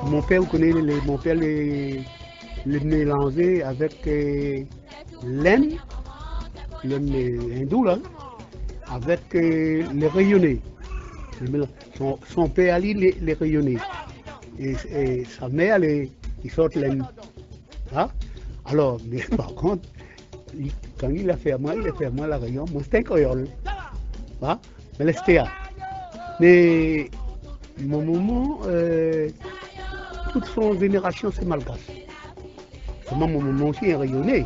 Mon père connaît les mélanger avec laine hindou là, avec les rayonnés. Son père Ali les rayonnés. Et sa mère, il sort laine. Hein? Alors, mais par contre, quand il a fait moi la rayon, moi c'était un créole. Hein? Mais l'estéa. Mais mon maman, toute son génération, c'est malgache. Seulement mon maman aussi est rayonné.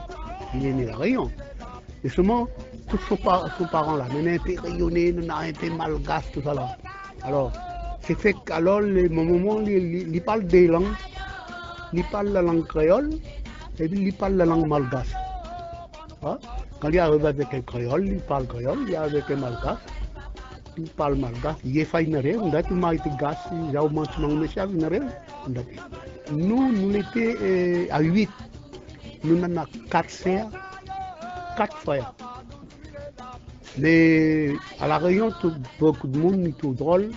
Il est né à Rayon. Et seulement, tous son parents là, il a été rayonné, il a été malgache, tout ça là. Alors, c'est fait qu'alors, mon maman, il parle des langues. Il parle la langue créole et puis il parle la langue malgache. Hein? Quand il arrive avec un créole, il parle créole, il arrive avec un malgache. Il parle malgache, il est fait on a tout été gas, il a augmenté mon méchant, nous étions à 8. Nous avons 4 sœurs, 4 frères. Mais à la Réunion, beaucoup de monde, tout drôle.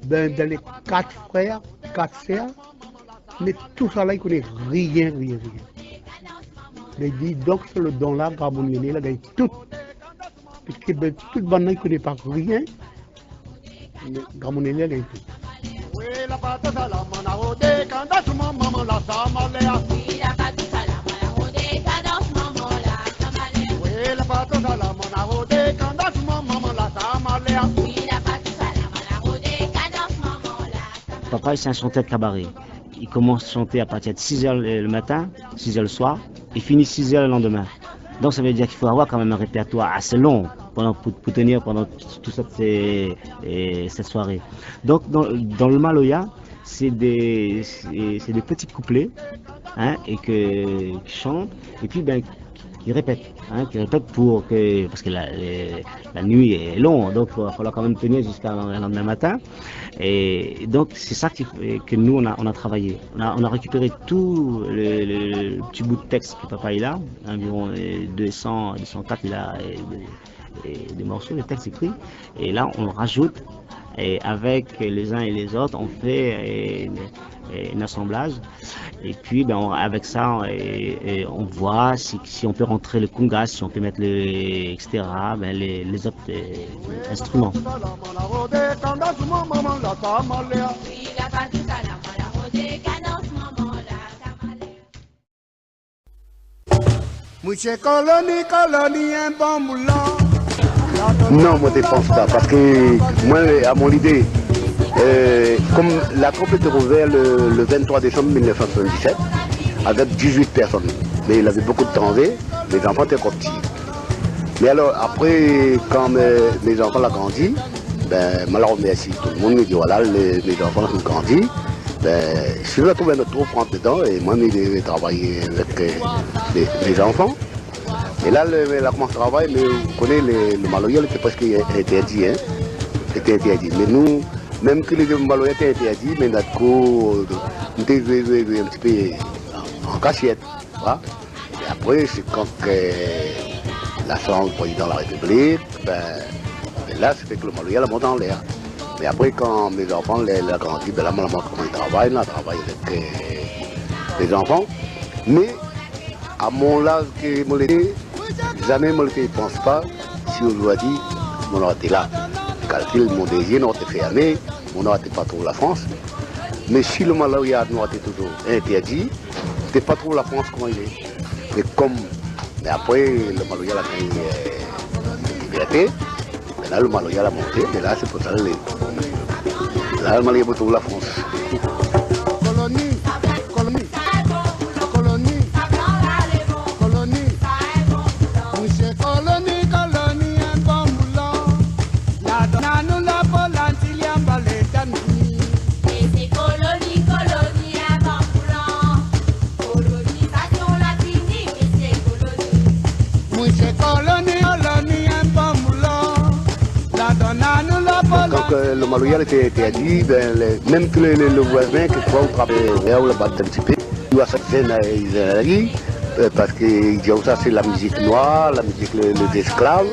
Ben, dans les 4 frères, 4 sœurs, mais tout ça là, il ne connaît rien. Mais dit donc, c'est le don là, Gabonien, il a gagné tout. Parce que ben, tout le monde ne connaît pas rien. Mais Gabonien, il a gagné tout. Papa, c'est un chanteur de cabaret. Il commence à chanter à partir de 6h le matin, 6h le soir, et finit 6h le lendemain. Donc ça veut dire qu'il faut avoir quand même un répertoire assez long pour tenir pendant toute cette soirée. Donc dans le Maloya, c'est des petits couplets, hein, et qui chantent, et puis ben, qui répètent parce que la nuit est longue, donc il va falloir quand même tenir jusqu'à le lendemain matin. Et donc c'est ça que nous on a travaillé. On a récupéré tout le petit bout de texte que papa il a, environ 204 il a des morceaux de texte écrits, et là on rajoute, et avec les uns et les autres on fait un assemblage, et puis ben, avec ça on voit si on peut rentrer le congas, si on peut mettre etc., ben, les autres instruments. Non, moi je ne pense pas, parce que moi, à mon idée, comme la troupe était ouverte le 23 décembre 1977, avec 18 personnes, mais il avait beaucoup de danger, les enfants étaient petits. Mais alors après, quand mes enfants l'ont grandi, ben, je leur remercie. Tout le monde me dit voilà, mes enfants ont grandi. Ben, si je trouve notre troupe rentre dedans, et moi je vais travailler avec les enfants. Et là, elle a commencé à travailler, mais vous connaissez, le Maloya était presque interdit. Hein? C'était interdit. Mais nous, même que les Maloya étaient interdits, mais notre cours, nous étions joués un petit peu en cachette. Voilà. Et après, c'est quand la chambre du président de la République, ben là, c'est que le Maloya la monte en l'air. Mais après, quand mes enfants l'ont grandi, ben là, maman, comment ils travaillent, on travaille avec les enfants. Mais à mon âge que je l'ai, jamais je ne pense pas si aujourd'hui on aurait été là. Calcul, mon désir n'aurait été fermé, on n'aurait pas trop la France. Mais si le Maloya n'aurait été toujours interdit, c'était pas trop la France comment il est. Mais après, le Maloya a gagné la liberté, mais là le Maloya l'a monté, mais là c'est pour ça que là le Maloya trouve la France. Quand le Maloya était interdit, ben, même que le voisin, que soit au travail, on l'a battu un petit peu. Il doit s'être parce que ça c'est la musique noire, la musique des esclaves.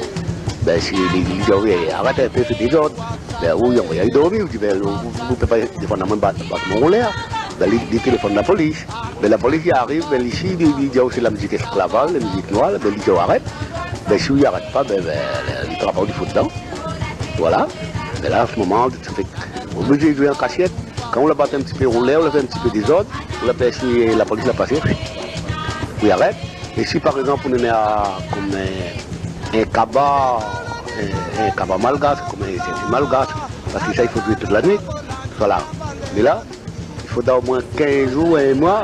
Ben, si les gens arrêtent un peu ce désordre, ben, oui, on va y dormir, ben, vous ne pouvez pas défendre mon bâtiment en l'air. Ben, les téléphones de la police. Ben, la police y arrive, ben, ici, il y a aussi la musique esclavale, la musique noire, ben, les gens arrêtent. Ben, si ils n'arrêtent pas, ben, les travaux du foot dedans. Voilà. Mais là, à ce moment, ça fait obligé de jouer en cachette. Quand on l'a battu un petit peu roulé, on l'a fait un petit peu désordre, on l'a fait, si la police l'a passé, oui, arrête. Et si par exemple on est à comme un cabas malgache, comme un malgache, parce que ça il faut jouer toute la nuit, voilà. Mais là, il faut au moins 15 jours, un mois,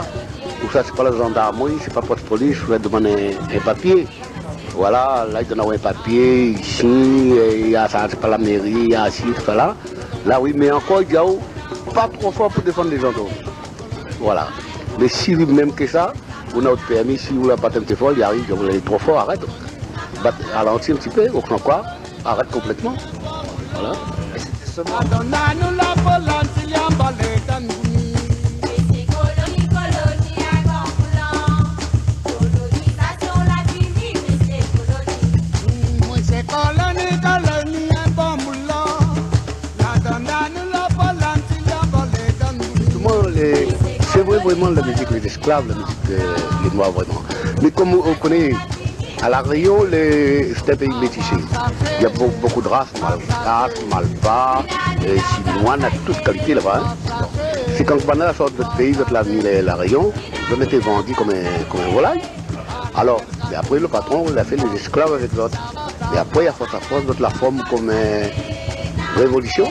où ça c'est pas la gendarmerie, c'est pas poste police, je vais demander un papier. Voilà, là, il donne un papier, ici, il y a ça, c'est pas la mairie, il y a ici, tout ça là. Là, oui, mais encore, il y a pas trop fort pour défendre les gens d'autres. Voilà. Mais si même que ça, on a autre permis, si vous l'avez pas un petit fort, il arrive, vous l'avez trop fort, arrête. Ralentir un petit peu, au quoi, arrête complètement. Voilà. Et c'était seulement... C'est vraiment la musique des esclaves, la musique des Noirs vraiment. Mais comme on connaît, à La Réunion, c'est un pays métissé. Il y a beaucoup de races, malgaches, malbas, chinois, on a toutes qualités là-bas. Hein. C'est quand on a sorti de notre pays, la Réunion, on était vendu comme un volaille. Alors, mais après le patron, il a fait les esclaves avec l'autre. Et après, à force, l'autre la forme comme une révolution,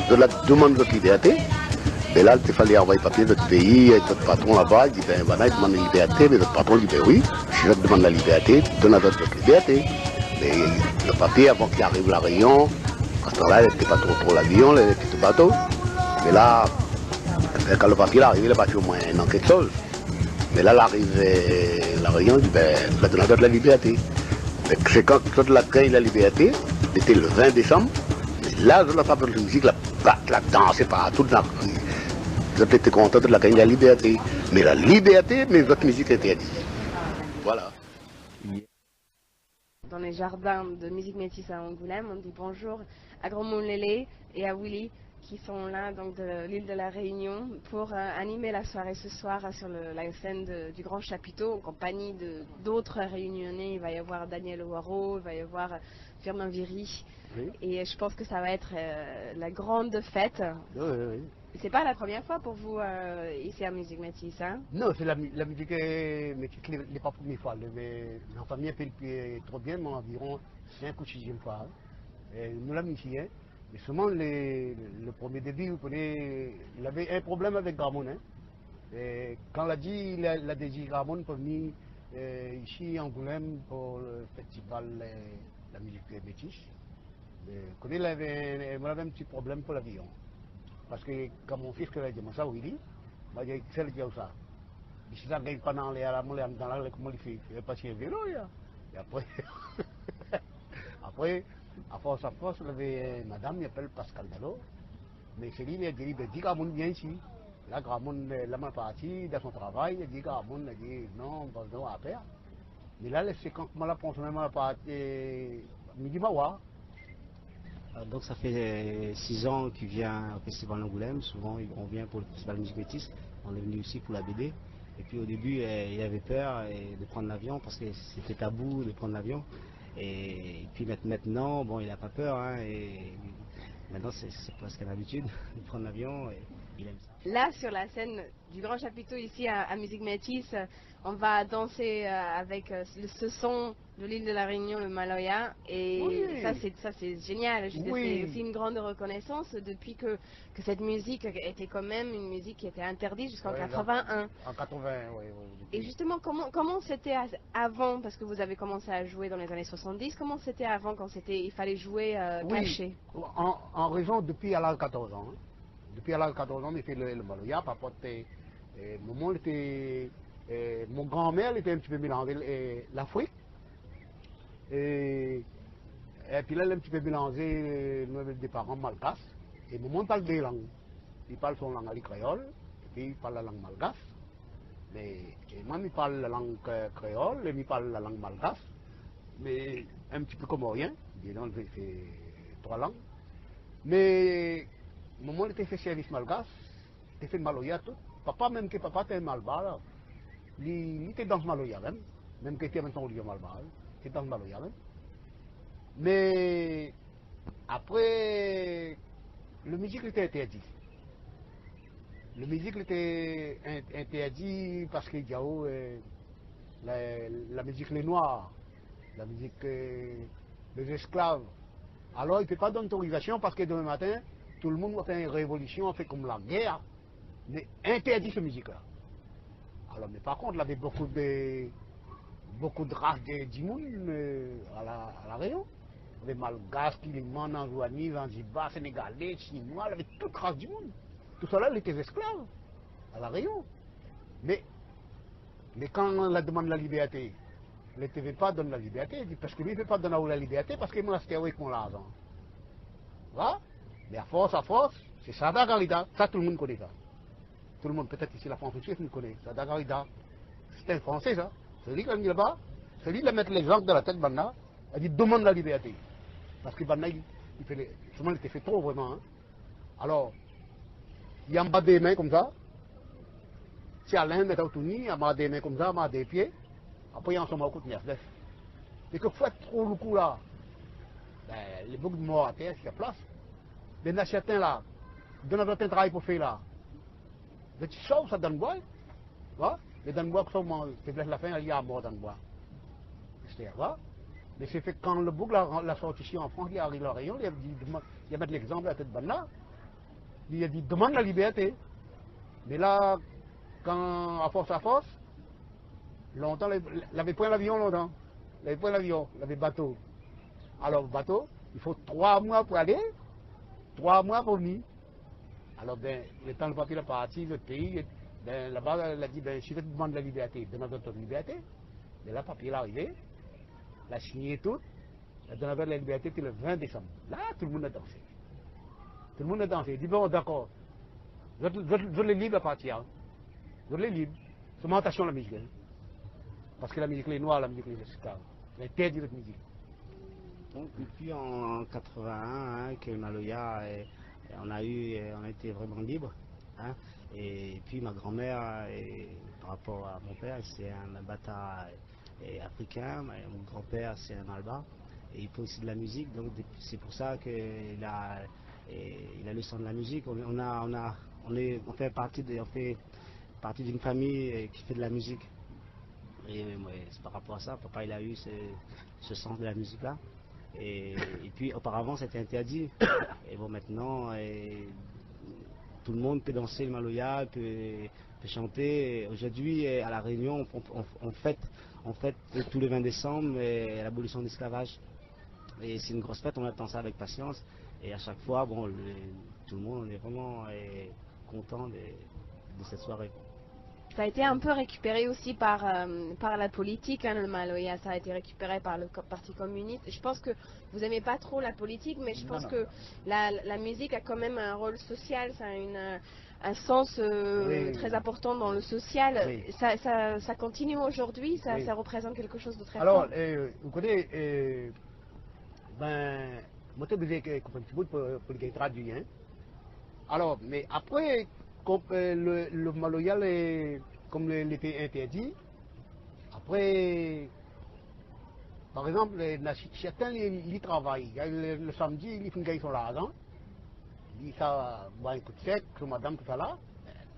de la demande de liberté. Et là, il fallait envoyer papier de notre pays, et notre patron là-bas, il dit, ben voilà, il demande la liberté, mais notre patron dit, ben oui, si je te demande la liberté, tu donnes à notre liberté. Mais le papier, avant qu'il arrive la Réunion, à ce temps-là, il n'était pas trop l'avion, il était tout bateau. Mais là, quand le papier est arrivé, il a battu au moins un an quelque chose. Mais là, l'arrivée, la Réunion, il dit, ben, tu vas donner à notre la liberté. C'est quand la gagne la liberté, c'était le 20 décembre, mais là, je la frappe de la musique, la danse, c'est pas tout le temps. Vous étiez content de la gagner la liberté. Mais la liberté, mais votre musique était interdite. Voilà. Dans les jardins de musique métisse à Angoulême, on dit bonjour à Grand Moulélé et à Willy qui sont là donc de l'île de la Réunion pour animer la soirée ce soir sur la scène du Grand Chapiteau en compagnie d'autres réunionnais. Il va y avoir Daniel Ouaro, il va y avoir Firmin Viry. Oui. Et je pense que ça va être la grande fête. Oui, oui. C'est pas la première fois pour vous ici à Musique Métisse, hein? Non, c'est la musique métisse, ce n'est pas la première fois. La famille fait trop bien, mais environ 5 ou 6e fois. Hein. Nous l'avons ici, hein. Mais seulement le premier début, vous connaissez, il avait un problème avec Gramon. Hein. Et quand il a dit, il a dit Gramon pour venir ici en Angoulême pour le festival de la musique métisse. Vous connaissez, il avait un petit problème pour l'avion. Parce que quand mon fils a dit ça, Willy, il a dit ça. Si ça gagne pendant les alamans, dans la comment il fait, il va passer un vélo. Et après, à force, il avait madame, il appelle Pascal Gallo. Mais c'est lui, il a dit, dis Gramon vient ici. Là, Gramon, là, mal parti dans son travail, il dit Gramon, il a dit non, on va à faire. Mais là, c'est quand je pense même à la partie, midi Mawa. Donc ça fait 6 ans qu'il vient au Festival d'Angoulême. Souvent on vient pour le Festival de musique métisse. On est venu aussi pour la BD. Et puis au début il avait peur de prendre l'avion parce que c'était tabou de prendre l'avion. Et puis maintenant, bon, il n'a pas peur. Hein, et maintenant c'est presque une habitude de prendre l'avion. Il aime ça. Là, sur la scène du Grand Chapiteau, ici à Musique Métisse, on va danser avec ce son de l'île de la Réunion, le Maloya. Et oui. ça, c'est génial. Oui. C'est aussi une grande reconnaissance depuis que cette musique était quand même une musique qui était interdite jusqu'en 81. En 80, oui. Et justement, comment c'était avant, parce que vous avez commencé à jouer dans les années 70, comment c'était avant quand il fallait jouer caché? En raison depuis à l'âge de 14 ans. Hein. Depuis à l'âge de 14 ans, il fait le Maloya. Mon grand-mère était un petit peu mélangée l'Afrique. Et puis là, elle a un petit peu mélangé des parents malgaches. Et mon parle deux langues. Il parle son langue créole, et puis il parle la langue malgache. Mais moi, il parle la langue créole, et il parle la langue malgache. Mais un petit peu comorien, J'ai fait 3 langues. Mais, au moment où j'étais fait service malgache, j'étais fait maloya tout. Papa, même que papa était malba, là. Il était dans ce maloya même. Même que était maintenant au lieu malba, il était dans ce maloya même. Mais, après, le musique était interdit. Le musique était interdit parce qu'il y a la musique les noirs, la musique des esclaves. Alors il ne peut pas donner autorisation parce que demain matin, tout le monde va faire une révolution, on fait comme la guerre, mais interdit cette musique-là. Alors, mais par contre, il y avait beaucoup de races du monde à la Réunion. Les Malgaches, Kilimans, Anjouani, Zanzibar, Sénégalais, Chinois, il y avait toute race du monde. Tout cela, il était esclave à la Réunion. Mais quand on la demande la liberté, il ne veut pas donner la liberté, parce que lui ne veut pas donner la liberté parce qu'il m'a acheté avec mon argent. Voilà. Mais à force, c'est Sada Garida. Ça, tout le monde connaît ça. Tout le monde, peut-être ici, la France aussi, tout le monde connaît. Sada Garida. C'est un Français, ça. C'est lui qui a mis là-bas. C'est lui qui a mis l'exemple dans la tête de Banna. Il dit demande la liberté. Parce que Banna, il était fait trop vraiment. Hein. Alors, il en bas des mains comme ça. Si Alain met au tourni, il en des mains comme ça, il en des pieds. Après, il en sont au coup de nerf. Et que faut trop le coup là. Ben, les boucles de mort à terre, c'est la place. Les nachatins là, donnent un travail pour faire là. Les petits sauts, ça donne bois. Voilà. Les donne bois qui sont morts, c'est la fin, il y a mort dans le bois. C'est vrai. Mais c'est fait quand le bouc la sorti ici en France, il arrive à Rayon, il a mis l'exemple à la tête de Banna. Il a dit demande la liberté. Mais là, quand à force, longtemps, il avait point l'avion longtemps. Il avait point l'avion, il avait bateau. Alors bateau, il faut 3 mois pour aller, 3 mois pour venir. Alors ben, le temps le papier est parti, le pays, ben, là-bas, il a dit, ben, si tu demandes la liberté, demande notre liberté. Mais là, le papier est arrivé, il a signé tout, il a donné la liberté le 20 décembre. Là, tout le monde a dansé. Tout le monde a dansé. Il dit, bon, d'accord, je les libre à partir. Je les libre. C'est mentation la musique. Hein. Parce que la musique est noire, la musique est esclave. L'interdit de musique. Donc, depuis en 81, hein, que Maloya, on a été vraiment libre. Hein, et puis ma grand-mère, par rapport à mon père, c'est un bata africain, mon grand-père c'est un Malba, et il fait aussi de la musique, donc c'est pour ça qu'il a le son de la musique. On fait partie d'une famille qui fait de la musique. Et c'est par rapport à ça, papa il a eu ce sens de la musique là. Et puis auparavant c'était interdit. Et bon maintenant tout le monde peut danser le Maloya, peut chanter. Aujourd'hui à La Réunion on fête tous les 20 décembre l'abolition de l'esclavage. Et c'est une grosse fête, on attend ça avec patience. Et à chaque fois, bon, tout le monde est vraiment content de cette soirée. Ça a été un peu récupéré aussi par la politique, hein, le Maloya. Ça a été récupéré par le Parti communiste. Je pense que vous n'aimez pas trop la politique, mais je pense que la musique a quand même un rôle social, ça a un sens très important dans le social. Oui. Ça continue aujourd'hui, ça représente quelque chose de très Alors, fort. vous connaissez, ben, moi je vous ai compris un petit bout pour le traduire. Hein. Alors, mais après, comme le Maloya, comme il était interdit, après, par exemple, certains ils travaillent. Le samedi, ils font gagner son argent. Il dit ça, boit un coup de sec, sur madame, tout ça là,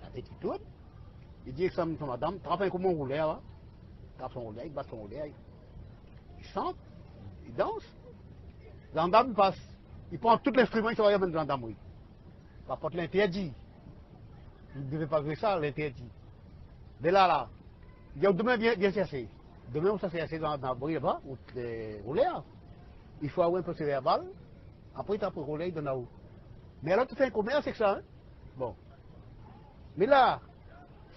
la tête tout. Il dit ça, sur madame, travaille comme on roulait là. Tape son roulé, il bat son roulé. Il chante, il danse. Le gendarme passe. Il prend tout l'instrument, il se regarde dans la gendarmerie. Par contre, l'interdit. Il ne devait pas faire ça, l'interdit. Mais là, il dit demain, bien chercher. Demain, on s'est cherché dans la bruit là-bas, ou rouler. Il faut avoir un procès verbal. Après, il t'a pour rouler, il donne à où. Mais alors, tu fais un commerce avec ça. Hein? Bon. Mais là,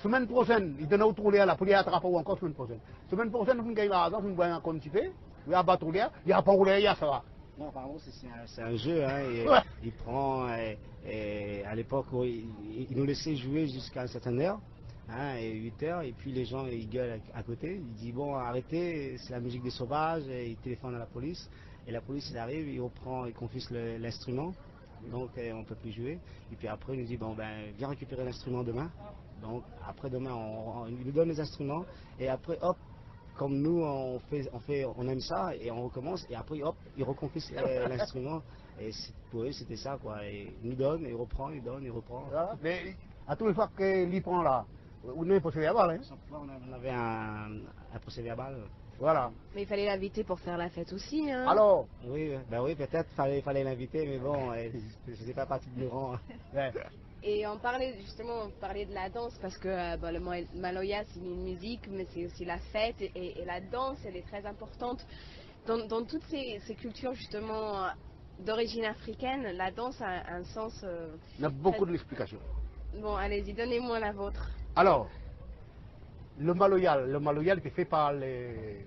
semaine prochaine, il donne à où rouler là, pour les attraper ou encore semaine prochaine. Semaine prochaine, vous gagnez l'argent, vous boivez un compte petit peu, vous avez battu rouler, il n'y a pas roulé, il y a ça va. Non, apparemment c'est un jeu, hein, et, Ouais. il prend, à l'époque, il nous laissait jouer jusqu'à une certaine heure, hein, et 8 heures, et puis les gens ils gueulent à côté, il dit bon arrêtez, c'est la musique des sauvages, et il téléphone à la police, Et la police, il arrive, il reprend, il confisque l'instrument. Donc on ne peut plus jouer. Et puis après, il nous dit, bon ben, viens récupérer l'instrument demain. Donc après demain, il nous donne les instruments. Et après, hop, comme nous, on aime ça et on recommence. Et après, hop, il reconfisque l'instrument. Et pour eux, c'était ça, quoi. Et il nous donne, il reprend, il donne, il reprend. Voilà. Mais à tous les fois qu'il prend là, on est procès verbal. Hein. Chaque fois, on avait un procès verbal. Voilà. Mais il fallait l'inviter pour faire la fête aussi. Hein. Alors, Oui, ben oui, peut-être fallait l'inviter, mais bon, je ne faisais pas partie de rang. ouais. Et on parlait de la danse parce que bon, le Maloya c'est une musique, mais c'est aussi la fête et la danse, elle est très importante. Dans toutes ces cultures justement d'origine africaine, la danse a un sens. Il y a beaucoup d'explications. Bon, allez-y, donnez-moi la vôtre. Alors, le Maloyal était fait par les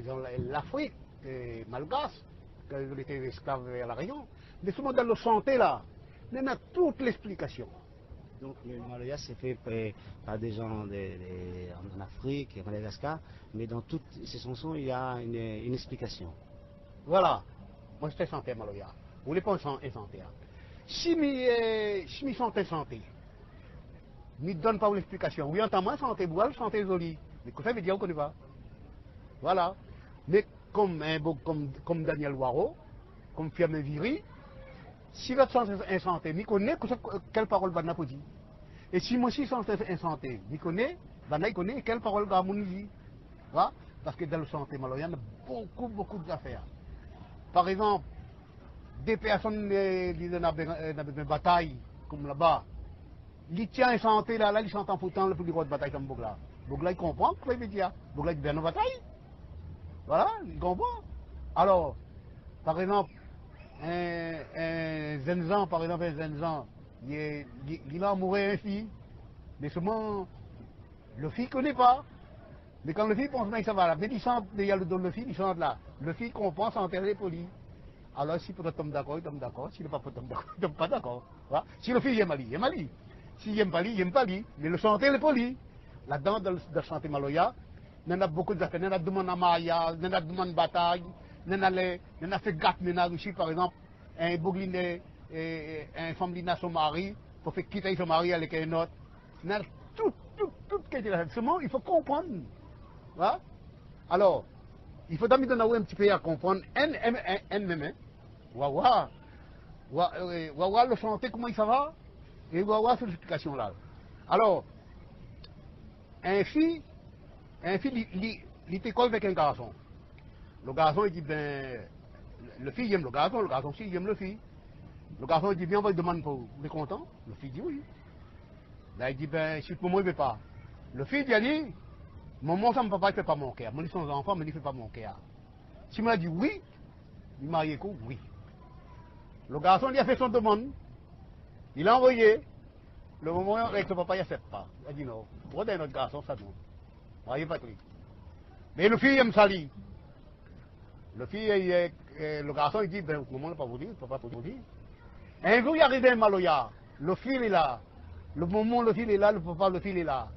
gens de l'Afrique, les Malgaches, qui étaient esclaves à la Réunion. Mais souvent dans le santé là, il y a toute l'explication. Donc le Maloya c'est fait par des gens en Afrique et Madagascar, mais dans toutes ces chansons il y a une explication. Voilà. Moi j'étais santé Maloya. Vous voulez pas un santé. Si je santé santé, ne donne pas une explication. Oui, entends moi santé boile, santé jolie. Mais que ça veut dire qu'on ne connaît pas. Voilà. Mais comme Daniel Waro, comme Firmin Viri, si votre santé est santé, je connais quelle parole va nous dire. Et si moi aussi santé est santé, je connais quelle parole va nous dire. Voilà. Parce que dans le santé Maloya, il y a beaucoup d'affaires. Par exemple, des personnes qui sont dans une bataille, comme là-bas, ils tiennent en santé, là, ils sont en foutant le plus gros de bataille comme Bogla. Bogla, il comprend ce qu'il veut dire. Bogla, il vient en bataille. Voilà, il comprend. Alors, par exemple, un Zenzan, il a mouru un fille, mais seulement, le fille ne connaît pas. Mais quand le fille pense bien que ça va là, mais il sent, il y a le don de le fille, il sent là. Le fille comprend, c'est enterré poli. Alors, si peut-être tombe d'accord, il tombe d'accord. Si le papa tombe d'accord, il tombe pas d'accord. Voilà. Si le fille aime Ali, il aime Ali. S'il n'aime pas Ali, il n'aime pas Ali. Mais le santé, il est poli. Là-dedans, dans le santé Maloya, il y en a beaucoup d'affaires. Il y en a demande à Maya, il y en a demande bataille, il y en a fait gâte ménage aussi, par exemple, un bougline, un femme qui n'a son mari, pour faire quitter son mari avec un autre. Il y a tout qui est là. Seulement, il faut comprendre. Voilà. Alors, il faut d'abord donner un petit peu à comprendre. Même. Wawa le santé, comment ça va? Et Wawa, c'est l'explication là. Alors, un fille, il était avec un garçon. Le garçon, il dit, ben, le fille aime le garçon aussi, il aime le fille. Le garçon, il dit, viens, on va lui demander pour vous êtes content? Le fille dit oui. Là, il dit, ben, si le moment, il ne veut pas. Le fille dit, maman, ça, mon papa, il ne fait pas mon cœur. Moi, ils sont enfants, mais il ne fait pas mon cœur. Si moi, dit oui, il m'a dit quoi? Oui. Le garçon, il a fait son demande. Il a envoyé. Le moment avec le papa, il n'accepte pas. Il a dit non. Pourquoi dans notre garçon, ça non? Voyez pas lui. Mais le fille aime ça, lui. Le garçon, il dit, ben, maman, il ne pas vous dire, papa, ne pas vous dire. Un jour, il arrive un Maloya. Le fils est là. Le moment, le fils est là, le papa, le fils est là.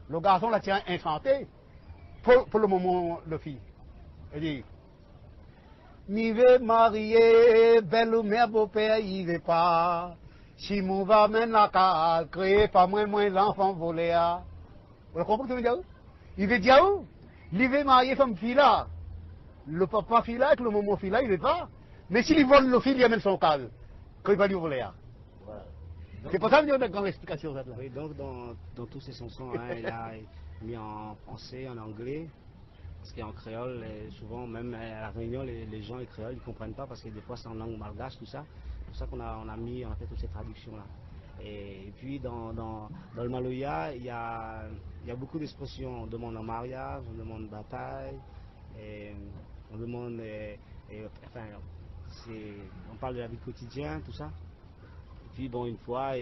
Le garçon, la tient infanté. Pour le moment, le fils. Il dit, mi veut marier, belle ou mère, beau-père, il ne veut pas. Si mon va mener la cale, créer pas moins l'enfant volé. Vous comprenez ce que je veux dire? Il veut dire où? Il veut marier femme fille là. Le papa fille là, avec le moment fille là, il ne veut pas. Mais s'il vole le fils, il amène son cale. Quand il va lui voler. Voilà. C'est pour ça que nous avons une grande explication. Là. Oui, donc dans tous ces chansons, hein, il a mis en français, en anglais. Parce qu'en créole, souvent, même à la Réunion, les gens, les créoles, ils ne comprennent pas parce que des fois, c'est en langue malgache, tout ça. C'est pour ça qu'on a mis en fait toutes ces traductions-là. Et puis, dans le Maloya, il y a beaucoup d'expressions. On demande en mariage, on demande bataille, et on demande. Enfin, on parle de la vie quotidienne, tout ça. Et puis, bon, une fois,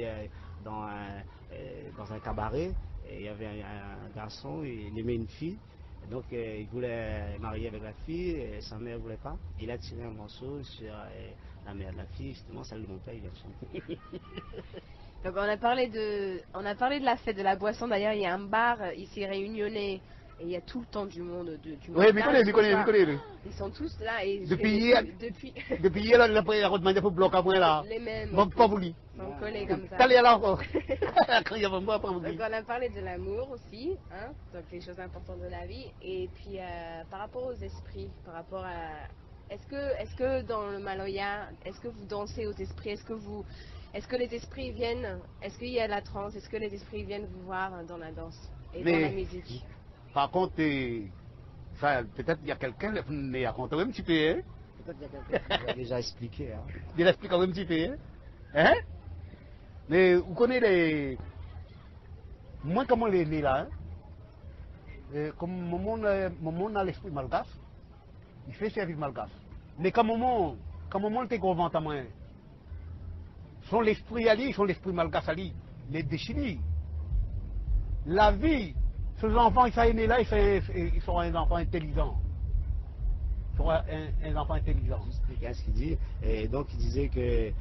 dans un cabaret, il y avait un garçon, il aimait une fille. Donc il voulait marier avec la fille, et sa mère ne voulait pas. Il a tiré un morceau sur la mère de la fille, justement, celle de mon père, il vient de chanter. Donc on a parlé de la fête de la boisson. D'ailleurs, il y a un bar ici réunionnais Et il y a tout le temps du monde. Du Oui, mais matin connais. Ils sont tous là. Et Depuis hier, depuis hier, la route m'a dit pour bloquer après là. Les mêmes. Bon, pas voulu. Ils sont collés comme ça. T'allais là encore. Quand il y avait moi, pas Donc voulu. on a parlé de l'amour aussi, hein, donc les choses importantes de la vie. Et puis par rapport aux esprits, par rapport à... Est-ce que dans le Maloya, est-ce que vous dansez aux esprits? Est-ce que les esprits viennent? Est-ce qu'il y a la transe? Est-ce que les esprits viennent vous voir dans la danse et dans la musique? Par contre, ça, peut-être il y a quelqu'un qui a raconté un petit peu, hein? Peut-être qu'il y a quelqu'un qui a déjà expliqué. Hein. Il explique un petit peu, hein? Mais vous connaissez les... Moi, comment les né là, hein? Comme mon monde a l'esprit malgache, il fait service malgache. Mais quand mon était gros vent à moi, son l'esprit ali, son l'esprit malgache ali, les déchiris. La vie, ces enfants, ils sont nés là, ils sont un enfant intelligent. Ils sont un enfant intelligent. J'explique ce qu'il dit. Et donc il disait que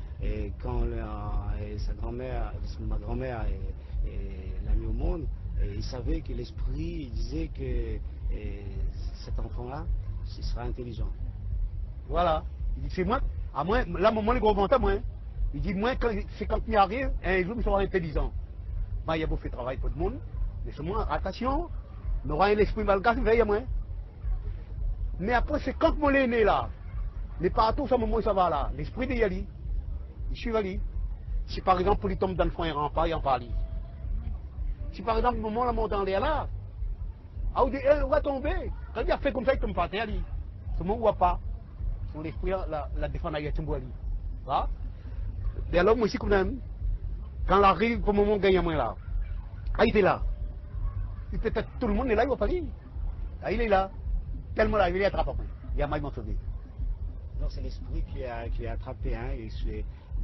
quand sa grand-mère, ma grand-mère l'a mis au monde, il savait que l'esprit, il disait que cet enfant-là, il sera intelligent. Voilà. Il dit, c'est moi, à moi, là, mon est gros vent à moi. Il dit, moi, c'est quand il arrive, un jour, il sera intelligent. Bah, il y a beau faire travail pour tout le monde. Mais c'est moi, attention, on aura un esprit malgache, veille à moi. Mais après, c'est quand mon est né là, les partout, ça moment ça va là, l'esprit de Yali, il suit Yali. Si par exemple, il tombe dans le fond, il ne rentre pas, il en parle. Si par exemple, le moment la monte en l'air là, on va tomber. Quand il a fait comme ça, il tombe pas, Yali. Ce moment, on ne voit pas. Son esprit, la défense à Yali. Voilà. Et alors, moi aussi, quand il arrive, pour le moment, gagne moins là. Ah, il était là. Peut-être tout le monde est là, il va pas dire. Ah, il est là. Tellement là, il est attrapé. Il y a maille sauvé. Non, c'est l'esprit qui a attrapé. Hein,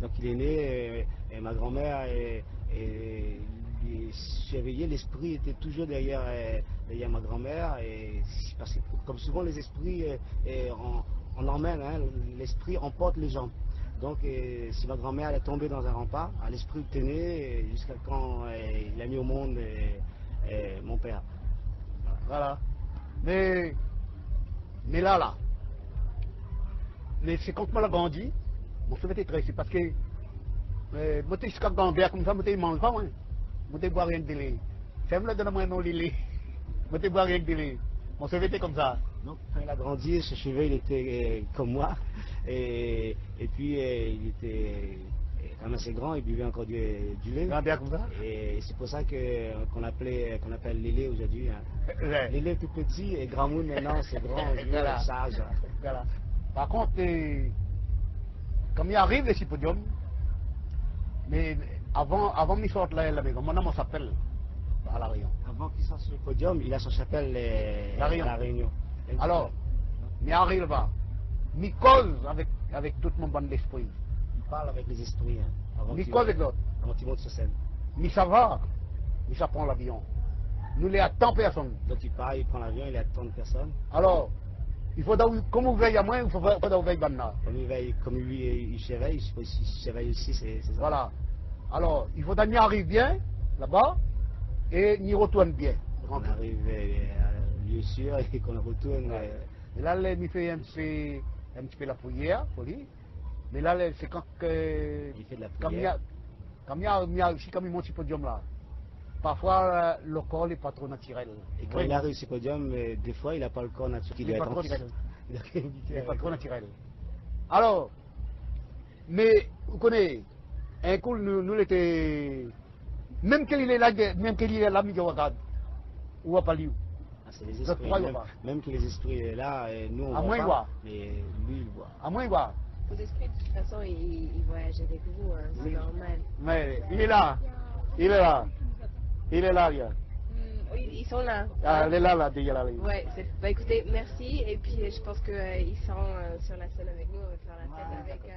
donc il est né, et ma grand-mère surveillait, l'esprit était toujours derrière ma grand-mère. Parce que comme souvent les esprits, on emmène, hein, l'esprit emporte les gens. Donc si ma grand-mère est tombée dans un rempart, l'esprit tenait jusqu'à quand il a mis au monde mon père. Voilà. Mais là. Mais c'est quand moi j'ai grandi, mon souvenir était très, c'est parce que moi j'étais jusqu'à Gambia comme ça, moi je mange pas, moi je bois rien de lait. C'est même là de moi non lait. Moi je bois rien de lait. Mon souvenir était comme ça. Donc quand il a grandi, ce cheveu il était comme moi, et puis il était quand même assez grand, il buvait encore du lait. Gambia comme ça. Et c'est pour ça qu'on appelle Lélé aujourd'hui. Hein. Lélé tout petit et Grand Moon maintenant c'est grand, voilà. sage. Voilà. Par contre, comme il arrive les podium, mais avant qu'il sorte là, la maison, mon nom s'appelle à La Réunion. Avant qu'il sorte sur le podium, il a son chapelle La Réunion. Alors, il arrive là, il cause avec tout mon bande d'esprit. Il parle avec les esprits. Hein, il cause avec l'autre. Avant qu'il monte sur scène. Mais ça va, mais ça prend l'avion. Nous les attend personne. Donc il part, il prend l'avion, il attend personne. Alors, il faut comme vous veillez à moi, il faut veiller Banna. Comme lui, il surveille, il surveille aussi, c'est ça. Voilà. Alors, il faut qu'il arrive bien, là-bas, et il retourne bien. On arrive à lieu sûr et qu'on retourne. Et là, il fait un petit peu la prière pour lui. Mais là, c'est quand il fait de la prière. Comme il monte sur le podium là. Parfois, le corps n'est pas trop naturel. Et quand il arrive sur le podium, des fois, il n'a pas le corps naturel. Il n'est pas trop naturel. Il n'est pas trop naturel. Alors, mais vous connaissez, un coup, nous l'étions. Même qu'il est là, il regarde. Ou pas lui. C'est les esprits. Même que les esprits est là, nous on voit pas, mais lui il voit. À moins il voit. Vos esprits, de toute façon, ils voyagent avec vous, hein, c'est normal. Mais il est là. Il est là. Il est là, là. Oui, ils sont là. Ah, il est là, déjà là. Ouais, bah écoutez, merci. Et puis je pense qu'ils seront sur la scène avec nous, on va faire la fête avec